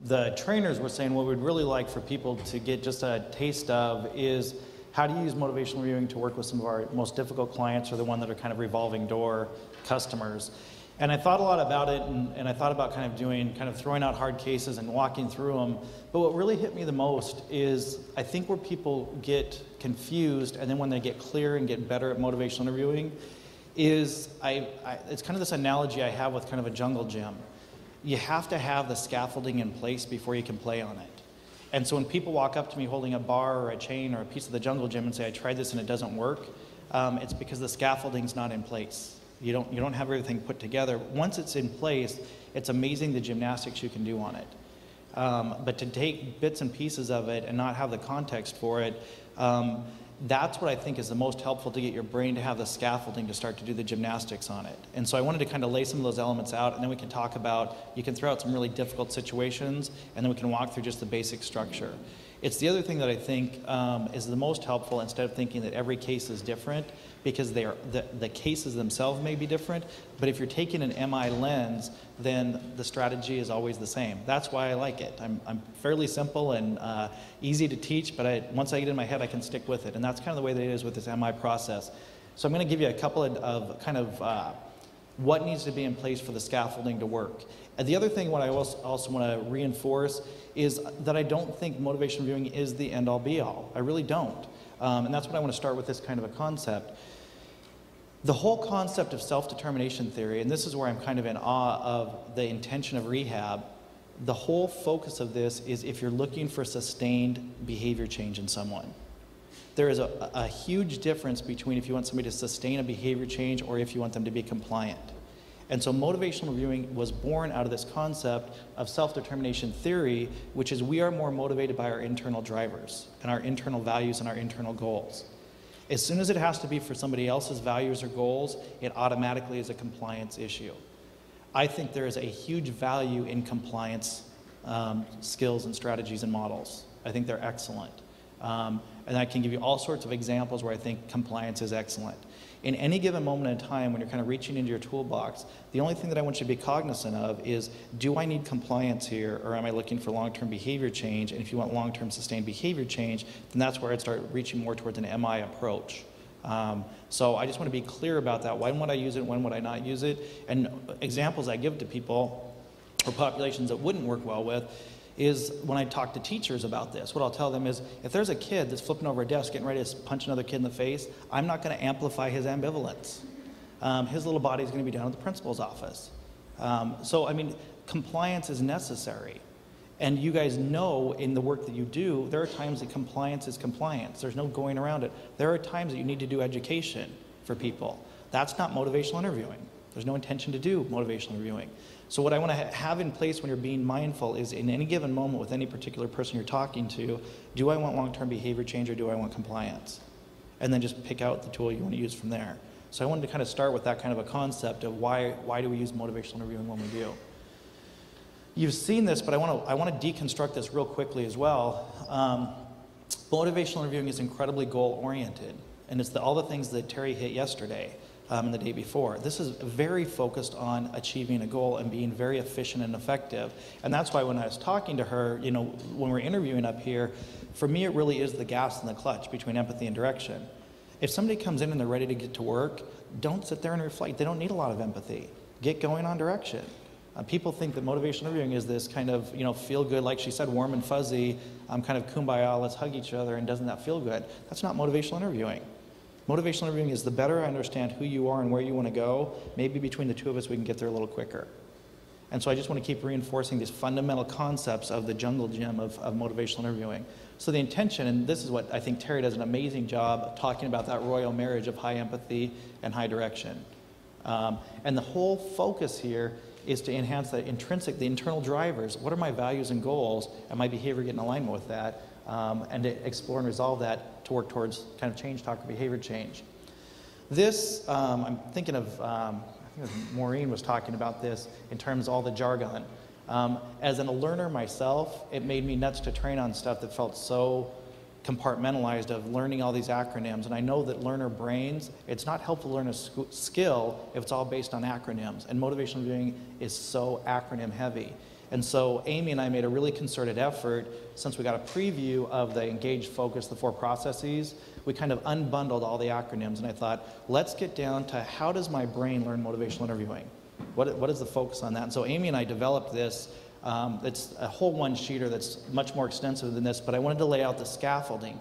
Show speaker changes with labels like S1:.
S1: The trainers were saying what we'd really like for people to get just a taste of is how to use motivational interviewing to work with some of our most difficult clients, or the one that are kind of revolving door customers. And I thought a lot about it, and I thought about kind of throwing out hard cases and walking through them. But what really hit me the most is I think where people get confused, and then when they get clear and get better at motivational interviewing, is it's kind of this analogy I have with kind of a jungle gym. You have to have the scaffolding in place before you can play on it. And so when people walk up to me holding a bar or a chain or a piece of the jungle gym and say, I tried this and it doesn't work, it's because the scaffolding's not in place. You don't have everything put together. Once it's in place, it's amazing the gymnastics you can do on it. But to take bits and pieces of it and not have the context for it, that's what I think is the most helpful to get your brain to have the scaffolding to start to do the gymnastics on it. And so I wanted to kind of lay some of those elements out, and then we can talk about, you can throw out some really difficult situations, and then we can walk through just the basic structure. It's the other thing that I think is the most helpful, instead of thinking that every case is different, because the cases themselves may be different, but if you're taking an MI lens, then the strategy is always the same. That's why I like it. I'm fairly simple and easy to teach, but once I get in my head, I can stick with it. And that's kind of the way that it is with this MI process. So I'm going to give you a couple of kind of what needs to be in place for the scaffolding to work. And the other thing what I also want to reinforce is that I don't think motivational interviewing is the end-all be-all. I really don't. And that's what I want to start with, this kind of a concept. The whole concept of self-determination theory, and this is where I'm kind of in awe of the intention of rehab, the whole focus of this is if you're looking for sustained behavior change in someone. There is a huge difference between if you want somebody to sustain a behavior change or if you want them to be compliant. And so motivational interviewing was born out of this concept of self-determination theory, which is we are more motivated by our internal drivers and our internal values and our internal goals. As soon as it has to be for somebody else's values or goals, it automatically is a compliance issue. I think there is a huge value in compliance skills and strategies and models. I think they're excellent. And I can give you all sorts of examples where I think compliance is excellent. In any given moment in time, when you're kind of reaching into your toolbox, the only thing that I want you to be cognizant of is, do I need compliance here, or am I looking for long-term behavior change? And if you want long-term sustained behavior change, then that's where I'd start reaching more towards an MI approach. So I just want to be clear about that. When would I use it? When would I not use it? And examples I give to people, or populations that wouldn't work well with, is when I talk to teachers about this, what I'll tell them is, if there's a kid that's flipping over a desk getting ready to punch another kid in the face, I'm not going to amplify his ambivalence. His little body's going to be down at the principal's office. So, I mean, compliance is necessary. And you guys know in the work that you do, there are times that compliance is compliance. There's no going around it. There are times that you need to do education for people. That's not motivational interviewing. There's no intention to do motivational interviewing. So what I want to have in place when you're being mindful is, in any given moment with any particular person you're talking to, do I want long-term behavior change or do I want compliance? And then just pick out the tool you want to use from there. So I wanted to kind of start with that kind of a concept of why do we use motivational interviewing when we do. You've seen this, but I want to deconstruct this real quickly as well. Motivational interviewing is incredibly goal-oriented, and it's all the things that Terry hit yesterday. And the day before. This is very focused on achieving a goal and being very efficient and effective. And that's why when I was talking to her, you know, when we're interviewing up here, for me it really is the gas and the clutch between empathy and direction. If somebody comes in and they're ready to get to work, don't sit there and reflect. They don't need a lot of empathy. Get going on direction. People think that motivational interviewing is this kind of, you know, feel good, like she said, warm and fuzzy, kind of kumbaya, let's hug each other, and doesn't that feel good? That's not motivational interviewing. Motivational interviewing is the better I understand who you are and where you want to go, maybe between the two of us we can get there a little quicker. And so I just want to keep reinforcing these fundamental concepts of the jungle gym of motivational interviewing. So the intention, and this is what I think Terry does an amazing job of talking about, that royal marriage of high empathy and high direction. And the whole focus here is to enhance the internal drivers. What are my values and goals, and my behavior get in alignment with that? And to explore and resolve that to work towards kind of change talk or behavior change. This, I'm thinking of, I think Maureen was talking about this in terms of all the jargon. As a learner myself, it made me nuts to train on stuff that felt so compartmentalized, of learning all these acronyms. And I know that learner brains, it's not helpful to learn a skill if it's all based on acronyms. And motivational interviewing is so acronym heavy. And so Amy and I made a really concerted effort, since we got a preview of the engage, focus, the 4 processes, we kind of unbundled all the acronyms, and I thought, let's get down to how does my brain learn motivational interviewing? What is the focus on that? And so Amy and I developed this. It's a whole one-sheeter that's much more extensive than this, but I wanted to lay out the scaffolding.